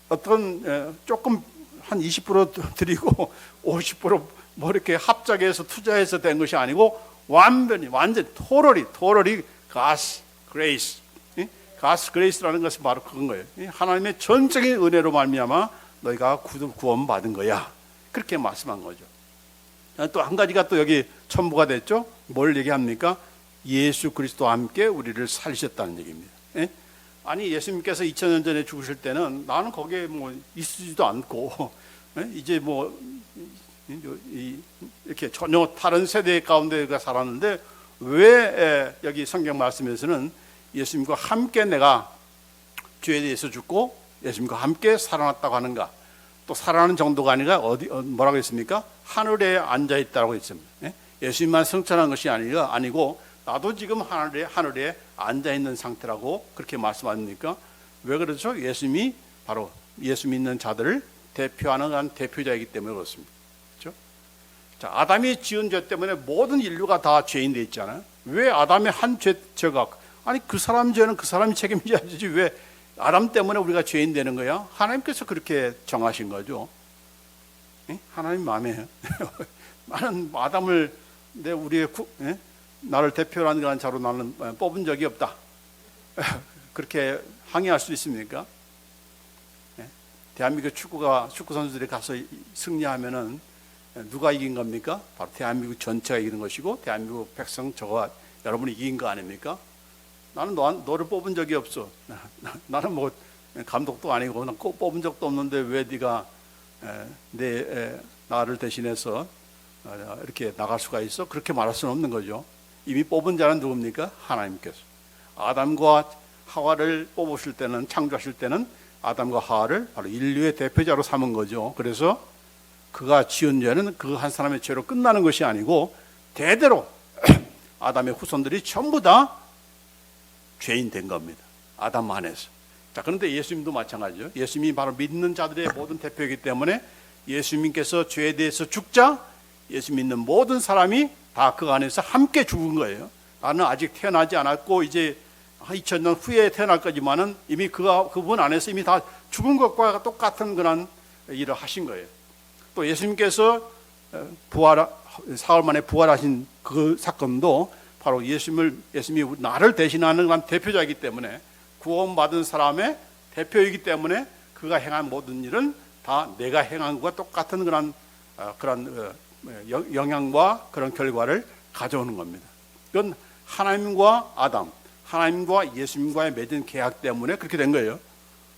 어떤 조금 한 20% 드리고 50% 뭐 이렇게 합작해서 투자해서 된 것이 아니고 완전히 totally God's grace. God's grace라는 것은 바로 그건 거예요. 하나님의 전적인 은혜로 말미암아 너희가 구원받은 거야. 그렇게 말씀한 거죠. 또 한 가지가 또 여기 첨부가 됐죠. 뭘 얘기합니까? 예수 그리스도와 함께 우리를 살리셨다는 얘기입니다. 아니, 예수님께서 2000년 전에 죽으실 때는 나는 거기에 뭐 있지도 않고 이제 뭐 이렇게 전혀 다른 세대 가운데가 살았는데, 왜 여기 성경 말씀에서는 예수님과 함께 내가 죄에 대해서 죽고 예수님과 함께 살아났다고 하는가? 또 살아나는 정도가 아니라 뭐라고 했습니까? 하늘에 앉아 있다고 했습니다. 예수님만 승천한 것이 아니고 나도 지금 하늘에 앉아 있는 상태라고 그렇게 말씀하십니까? 왜 그렇죠? 예수님이 바로 예수 믿는 자들을 대표하는 대표자이기 때문에 그렇습니다. 그렇죠? 자, 아담이 지은 죄 때문에 모든 인류가 다 죄인 돼 있잖아요. 왜 아담의 한 죄가, 아니 그 사람 죄는 그 사람이 책임져야지 왜 아담 때문에 우리가 죄인 되는 거야? 하나님께서 그렇게 정하신 거죠. 하나님 마음에 나는 아담을 나를 대표하는 그런 자로 나는 뽑은 적이 없다. 그렇게 항의할 수 있습니까? 대한민국 축구 선수들이 가서 승리하면은 누가 이긴 겁니까? 바로 대한민국 전체가 이기는 것이고 대한민국 백성 저가 여러분이 이긴 거 아닙니까? 나는 너를 뽑은 적이 없어. 나는 뭐 감독도 아니고 난 꼭 뽑은 적도 없는데 왜 네가 나를 대신해서 이렇게 나갈 수가 있어? 그렇게 말할 수는 없는 거죠. 이미 뽑은 자는 누굽니까? 하나님께서. 아담과 하와를 뽑으실 때는, 창조하실 때는 아담과 하와를 바로 인류의 대표자로 삼은 거죠. 그래서 그가 지은 죄는 그 한 사람의 죄로 끝나는 것이 아니고 대대로 아담의 후손들이 전부 다 죄인 된 겁니다. 아담 안에서. 자, 그런데 예수님도 마찬가지죠. 예수님이 바로 믿는 자들의 모든 대표이기 때문에 예수님께서 죄에 대해서 죽자 예수 믿는 모든 사람이 다 그 안에서 함께 죽은 거예요. 나는 아직 태어나지 않았고 이제 2000년 후에 태어날 거지만은 이미 그분 안에서 이미 다 죽은 것과 똑같은 그런 일을 하신 거예요. 또 예수님께서 사흘 만에 부활하신 그 사건도 바로 예수님이 나를 대신하는 그런 대표자이기 때문에 구원받은 사람의 대표이기 때문에 그가 행한 모든 일은 다 내가 행한 것과 똑같은 그런 영향과 그런 결과를 가져오는 겁니다. 이건 하나님과 아담, 하나님과 예수님과의 맺은 계약 때문에 그렇게 된 거예요.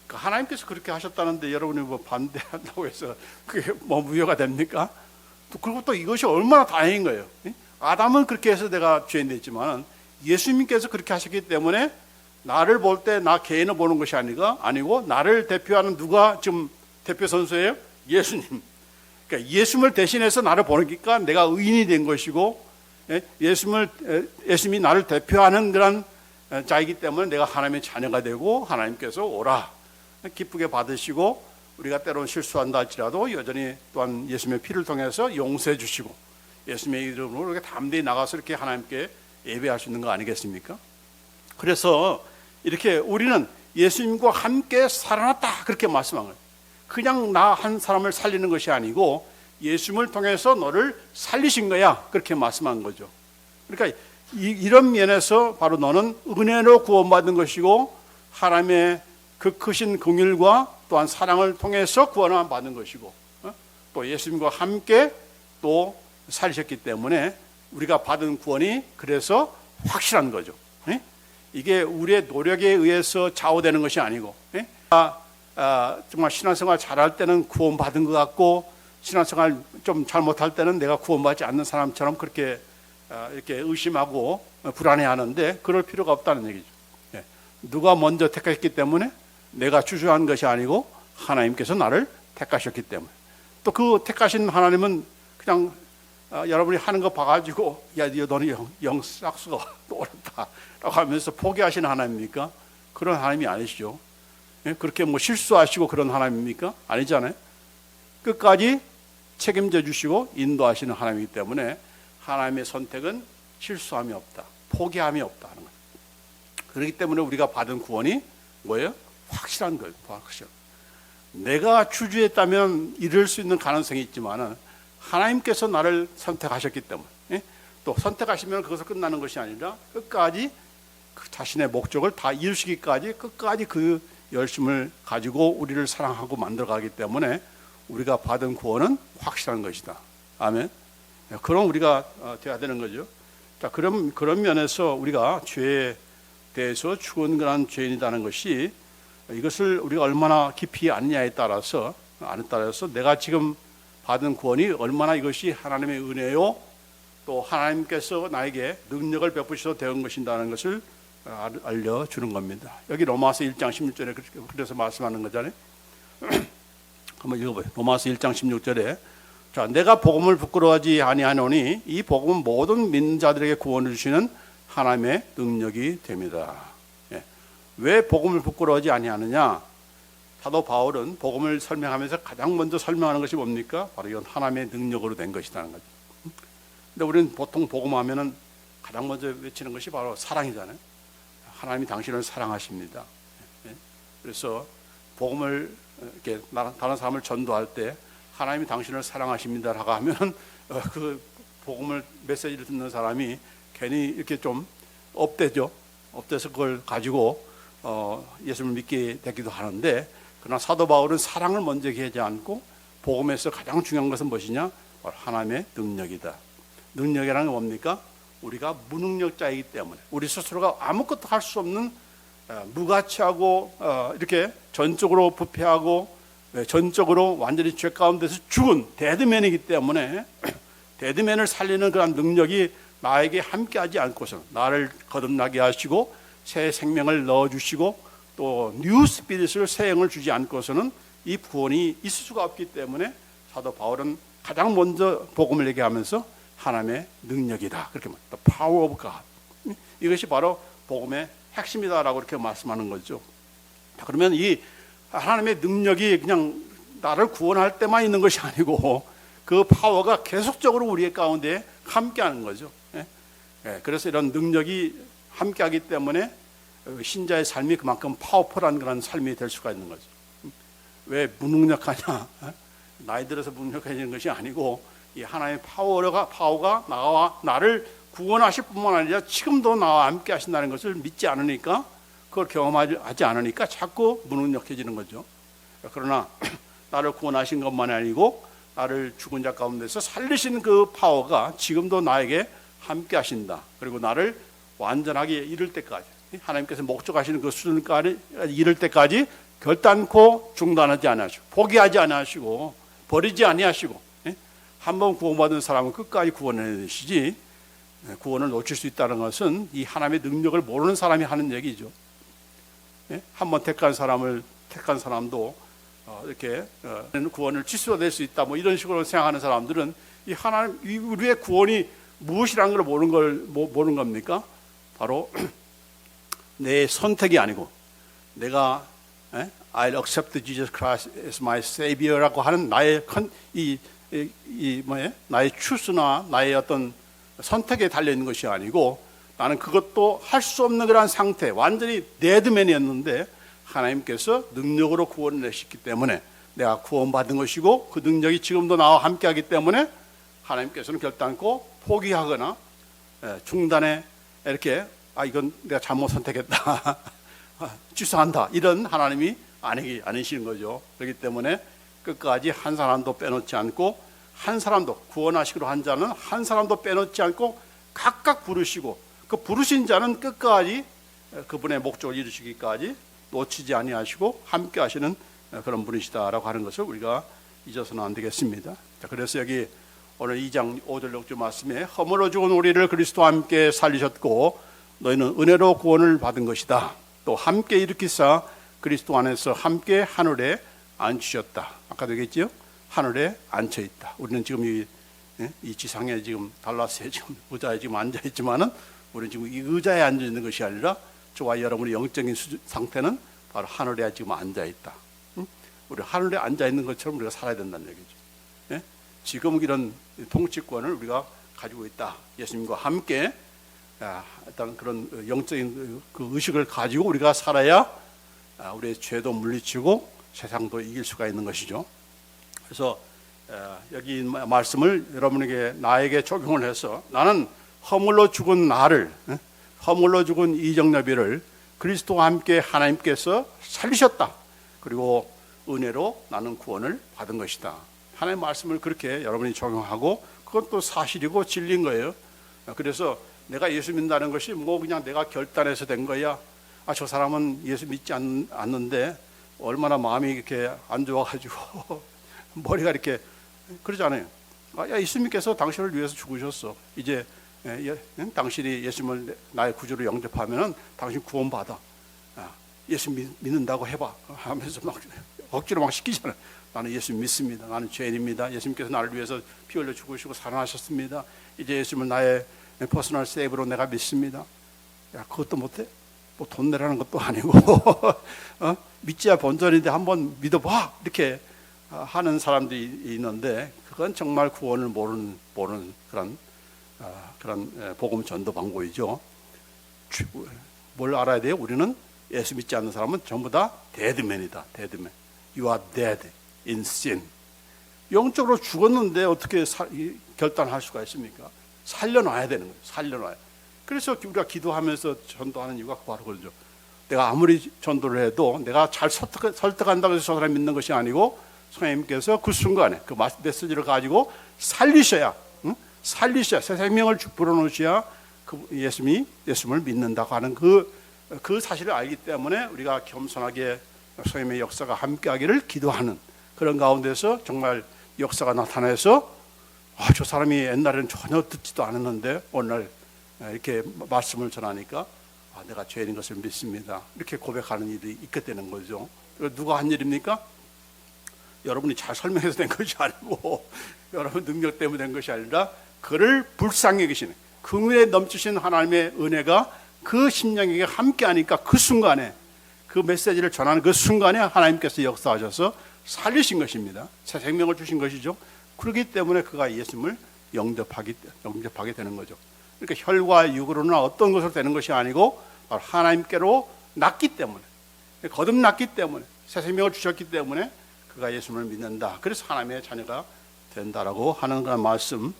그러니까 하나님께서 그렇게 하셨다는데 여러분이 뭐 반대한다고 해서 그게 뭐 무효가 됩니까? 그리고 또 이것이 얼마나 다행인 거예요. 아담은 그렇게 해서 내가 죄인 됐지만 예수님께서 그렇게 하셨기 때문에 나를 볼 때 나 개인을 보는 것이 아니고 나를 대표하는 누가 지금 대표 선수예요? 예수님. 그러니까 예수님을 대신해서 나를 보니까 내가 의인이 된 것이고 예수님이 나를 대표하는 그런 자이기 때문에 내가 하나님의 자녀가 되고 하나님께서 오라 기쁘게 받으시고 우리가 때로는 실수한다 할지라도 여전히 또한 예수님의 피를 통해서 용서해 주시고 예수님의 이름으로 이렇게 담대히 나가서 이렇게 하나님께 예배할 수 있는 거 아니겠습니까? 그래서 이렇게 우리는 예수님과 함께 살아났다 그렇게 말씀한 거예요. 그냥 나 한 사람을 살리는 것이 아니고 예수님을 통해서 너를 살리신 거야 그렇게 말씀한 거죠. 그러니까 이런 면에서 바로 너는 은혜로 구원받은 것이고 하나님의 그 크신 긍휼과 또한 사랑을 통해서 구원을 받은 것이고 또 예수님과 함께 또 살리셨기 때문에 우리가 받은 구원이 그래서 확실한 거죠. 이게 우리의 노력에 의해서 좌우되는 것이 아니고 정말 신앙생활 잘할 때는 구원받은 것 같고 신앙생활 좀 잘못할 때는 내가 구원받지 않는 사람처럼 그렇게 이렇게 의심하고 불안해하는데 그럴 필요가 없다는 얘기죠. 누가 먼저 택하셨기 때문에 내가 주저한 것이 아니고 하나님께서 나를 택하셨기 때문에 또 그 택하신 하나님은 그냥 여러분이 하는 거 봐가지고 야 너는 영 싹수가 옳다 라고 하면서 포기하시는 하나님입니까? 그런 하나님이 아니시죠. 그렇게 뭐 실수하시고 그런 하나님입니까? 아니잖아요. 끝까지 책임져 주시고 인도하시는 하나님이기 때문에 하나님의 선택은 실수함이 없다, 포기함이 없다 하는 거예요. 그렇기 때문에 우리가 받은 구원이 뭐예요? 확실한 거예요. 확실. 내가 주저했다면 이룰 수 있는 가능성이 있지만은 하나님께서 나를 선택하셨기 때문에 또 선택하시면 그것을 끝나는 것이 아니라 끝까지 그 자신의 목적을 다 이루시기까지 끝까지 그 열심을 가지고 우리를 사랑하고 만들어가기 때문에 우리가 받은 구원은 확실한 것이다. 아멘. 그럼 우리가 돼야 되는 거죠. 자, 그런 면에서 우리가 죄에 대해서 죽은 그런 죄인이라는 것이 이것을 우리가 얼마나 깊이 아느냐에 따라서 내가 지금 받은 구원이 얼마나 이것이 하나님의 은혜요 또 하나님께서 나에게 능력을 베푸셔서 되는 것이라는 것을 알려주는 겁니다. 여기 로마서 1장 16절에 그래서 말씀하는 거잖아요. 한번 읽어봐요. 로마서 1장 16절에 자, 내가 복음을 부끄러워하지 아니하노니 이 복음은 모든 믿는 자들에게 구원을 주시는 하나님의 능력이 됩니다. 왜 복음을 부끄러워하지 아니하느냐? 사도 바울은 복음을 설명하면서 가장 먼저 설명하는 것이 뭡니까? 바로 이건 하나님의 능력으로 된 것이라는 거죠. 근데 우리는 보통 복음하면은 가장 먼저 외치는 것이 바로 사랑이잖아요. 하나님이 당신을 사랑하십니다. 그래서 복음을 이렇게 다른 사람을 전도할 때 하나님이 당신을 사랑하십니다라고 하면 그 복음을 메시지를 듣는 사람이 괜히 이렇게 좀 업되죠. 업돼서 그걸 가지고 예수를 믿게 되기도 하는데, 그러나 사도 바울은 사랑을 먼저 얘기하지 않고 복음에서 가장 중요한 것은 무엇이냐? 바로 하나님의 능력이다. 능력이라는 게 뭡니까? 우리가 무능력자이기 때문에 우리 스스로가 아무것도 할 수 없는 무가치하고 이렇게 전적으로 부패하고 전적으로 완전히 죄 가운데서 죽은 데드맨이기 때문에 데드맨을 살리는 그런 능력이 나에게 함께하지 않고서는, 나를 거듭나게 하시고 새 생명을 넣어주시고 또 뉴 스피릿을 새 영을 주지 않고서는 이 구원이 있을 수가 없기 때문에 사도 바울은 가장 먼저 복음을 얘기하면서 하나님의 능력이다, 그렇게 말합니다. The power of God. 이것이 바로 복음의 핵심이다라고 이렇게 말씀하는 거죠. 그러면 이 하나님의 능력이 그냥 나를 구원할 때만 있는 것이 아니고 그 파워가 계속적으로 우리의 가운데 함께하는 거죠. 그래서 이런 능력이 함께하기 때문에 신자의 삶이 그만큼 파워풀한 그런 삶이 될 수가 있는 거죠. 왜 무능력하냐? 나이 들어서 무능력해지는 것이 아니고 이 하나님의 파워가 나를 구원하실 뿐만 아니라 지금도 나와 함께 하신다는 것을 믿지 않으니까, 그걸 경험하지 않으니까 자꾸 무능력해지는 거죠. 그러나 나를 구원하신 것만이 아니고 나를 죽은 자 가운데서 살리신 그 파워가 지금도 나에게 함께 하신다. 그리고 나를 완전하게 이룰 때까지, 하나님께서 목적하시는 그 수준까지 이룰 때까지 결단코 중단하지 아니하시고 포기하지 아니하시고 버리지 아니하시고, 한번 구원받은 사람은 끝까지 구원해내시지, 구원을 놓칠 수 있다는 것은 이 하나님의 능력을 모르는 사람이 하는 얘기죠. 한번 택한 사람도 이렇게 구원을 취소될 수 있다, 뭐 이런 식으로 생각하는 사람들은 이 하나님, 우리의 구원이 무엇이라는 걸 모르는 겁니까? 바로 내 선택이 아니고 내가 I'll accept Jesus Christ as my Savior라고 하는 나의 나의 추스나 나의 어떤 선택에 달려 있는 것이 아니고, 나는 그것도 할 수 없는 그런 상태, 완전히 데드맨이었는데 하나님께서 능력으로 구원을 내셨기 때문에 내가 구원받은 것이고, 그 능력이 지금도 나와 함께하기 때문에 하나님께서는 결단코 포기하거나 중단에 이렇게 이건 내가 잘못 선택했다 취소한다, 이런 하나님이 아니시는 거죠. 그렇기 때문에 끝까지 한 사람도 빼놓지 않고, 한 사람도 구원하시기로 한 자는 한 사람도 빼놓지 않고 각각 부르시고, 그 부르신 자는 끝까지 그분의 목적을 이루시기까지 놓치지 아니하시고 함께 하시는 그런 분이시다라고 하는 것을 우리가 잊어서는 안 되겠습니다. 자, 그래서 여기 오늘 2장 5절 6절 말씀에 허물어 죽은 우리를 그리스도와 함께 살리셨고 너희는 은혜로 구원을 받은 것이다. 또 함께 일으키사 그리스도 안에서 함께 하늘에 앉히셨다. 아까도 얘기했죠? 하늘에 앉혀 있다. 우리는 지금 이 지상에 지금 달라스에 지금 의자에 지금 앉아 있지만은 우리는 지금 이 의자에 앉아 있는 것이 아니라 저와 여러분의 영적인 상태는 바로 하늘에 지금 앉아 있다. 우리 하늘에 앉아 있는 것처럼 우리가 살아야 된다는 얘기죠. 지금 이런 통치권을 우리가 가지고 있다. 예수님과 함께 일단 그런 영적인 그 의식을 가지고 우리가 살아야 우리의 죄도 물리치고 세상도 이길 수가 있는 것이죠. 그래서 여기 말씀을 여러분에게 나에게 적용을 해서 나는 허물로 죽은 허물로 죽은 이정여비를 그리스도와 함께 하나님께서 살리셨다. 그리고 은혜로 나는 구원을 받은 것이다. 하나님의 말씀을 그렇게 여러분이 적용하고 그건 또 사실이고 진리인 거예요. 그래서 내가 예수 믿는다는 것이 뭐 그냥 내가 결단해서 된 거야. 저 사람은 예수 믿지 않는데 얼마나 마음이 이렇게 안 좋아가지고 머리가 이렇게 그러잖아요. 예수님께서 당신을 위해서 죽으셨어. 이제 당신이 예수님을 나의 구주로 영접하면은 당신 구원받아. 예수 믿는다고 해봐 하면서 막 억지로 막 시키잖아요. 나는 예수 믿습니다. 나는 죄인입니다. 예수님께서 나를 위해서 피 흘려 죽으시고 살아나셨습니다. 이제 예수님을 나의 퍼스널 세이브로 내가 믿습니다. 그것도 못해? 뭐 돈 내라는 것도 아니고 믿지야 본전인데 한번 믿어봐 이렇게 하는 사람들이 있는데 그건 정말 구원을 모르는 그런 그런 복음 전도 방법이죠. 뭘 알아야 돼요? 우리는 예수 믿지 않는 사람은 전부 다 데드맨이다. 데드맨. You are dead in sin. 영적으로 죽었는데 어떻게 결단할 수가 있습니까? 살려놔야 되는 거예요. 살려놔야. 그래서 우리가 기도하면서 전도하는 이유가 바로 그러죠. 내가 아무리 전도를 해도 내가 잘 설득한다고 해서 저 사람이 믿는 것이 아니고 성령님께서 그 순간에 그 메시지를 가지고 살리셔야, 살리셔야, 새 생명을 불어넣으셔야 그 예수님을 믿는다고 하는 그 사실을 알기 때문에 우리가 겸손하게 성령의 역사가 함께하기를 기도하는 그런 가운데서 정말 역사가 나타나서 저 사람이 옛날에는 전혀 듣지도 않았는데 오늘 이렇게 말씀을 전하니까 내가 죄인인 것을 믿습니다. 이렇게 고백하는 일이 있게 되는 거죠. 누가 한 일입니까? 여러분이 잘 설명해서 된 것이 아니고 여러분 능력 때문에 된 것이 아니라 그를 불쌍히 계시는 긍휼에 넘치신 하나님의 은혜가 그 심령에게 함께하니까 그 순간에 그 메시지를 전하는 그 순간에 하나님께서 역사하셔서 살리신 것입니다. 새 생명을 주신 것이죠. 그렇기 때문에 그가 예수님을 영접하게 되는 거죠. 그러니까 혈과 육으로는 어떤 것으로 되는 것이 아니고 바로 하나님께로 났기 때문에, 거듭났기 때문에, 새 생명을 주셨기 때문에 그가 예수님을 믿는다. 그래서 하나님의 자녀가 된다라고 하는 그런 말씀.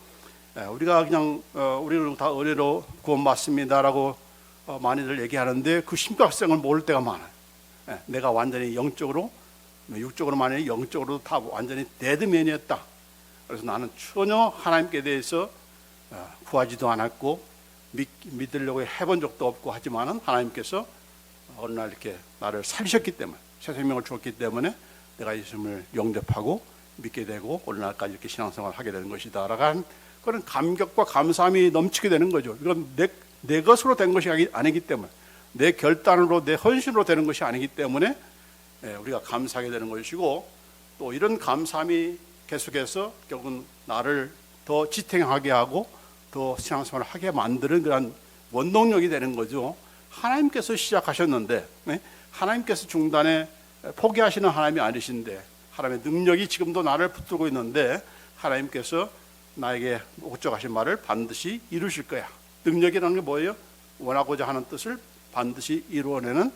우리가 그냥 우리는 다 은혜로 구원받습니다라고 많이들 얘기하는데 그 심각성을 모를 때가 많아요. 내가 완전히 영적으로, 육적으로만 아니라 영적으로 다 완전히 데드맨이었다. 그래서 나는 전혀 하나님께 대해서 구하지도 않았고 믿으려고 해본 적도 없고 하지만은 하나님께서 어느 날 이렇게 나를 살리셨기 때문에, 새 생명을 주었기 때문에 내가 예수님을 영접하고 믿게 되고 오늘날까지 이렇게 신앙생활을 하게 되는 것이다라고 하는 그런 감격과 감사함이 넘치게 되는 거죠. 이건 내 것으로 된 것이 아니기 때문에, 내 결단으로, 내 헌신으로 되는 것이 아니기 때문에 우리가 감사하게 되는 것이고, 또 이런 감사함이 계속해서 결국은 나를 더 지탱하게 하고 더 신앙생활을 하게 만드는 그런 원동력이 되는 거죠. 하나님께서 시작하셨는데, 하나님께서 중단에 포기하시는 하나님이 아니신데, 하나님의 능력이 지금도 나를 붙들고 있는데 하나님께서 나에게 목적하신 말을 반드시 이루실 거야. 능력이라는 게 뭐예요? 원하고자 하는 뜻을 반드시 이루어내는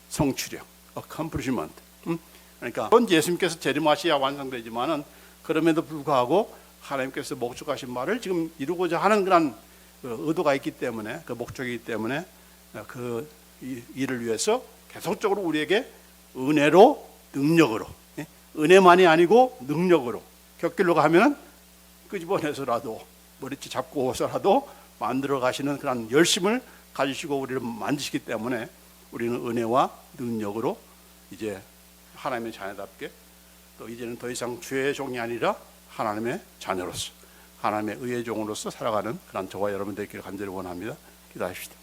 성취력, accomplishment. 그러니까 예수님께서 재림하셔야 완성되지만은 그럼에도 불구하고 하나님께서 목적하신 말을 지금 이루고자 하는 그런 의도가 있기 때문에, 그 목적이기 때문에 그 일을 위해서 계속적으로 우리에게 은혜로, 능력으로, 은혜만이 아니고 능력으로 곁길로 가면 끄집어내서라도 머리채 잡고서라도 만들어 가시는 그런 열심을 가지시고 우리를 만드시기 때문에 우리는 은혜와 능력으로 이제 하나님의 자녀답게, 또 이제는 더 이상 죄의 종이 아니라 하나님의 자녀로서, 하나님의 의의 종으로서 살아가는 그런 저와 여러분 되기를 간절히 원합니다. 기도하십시다.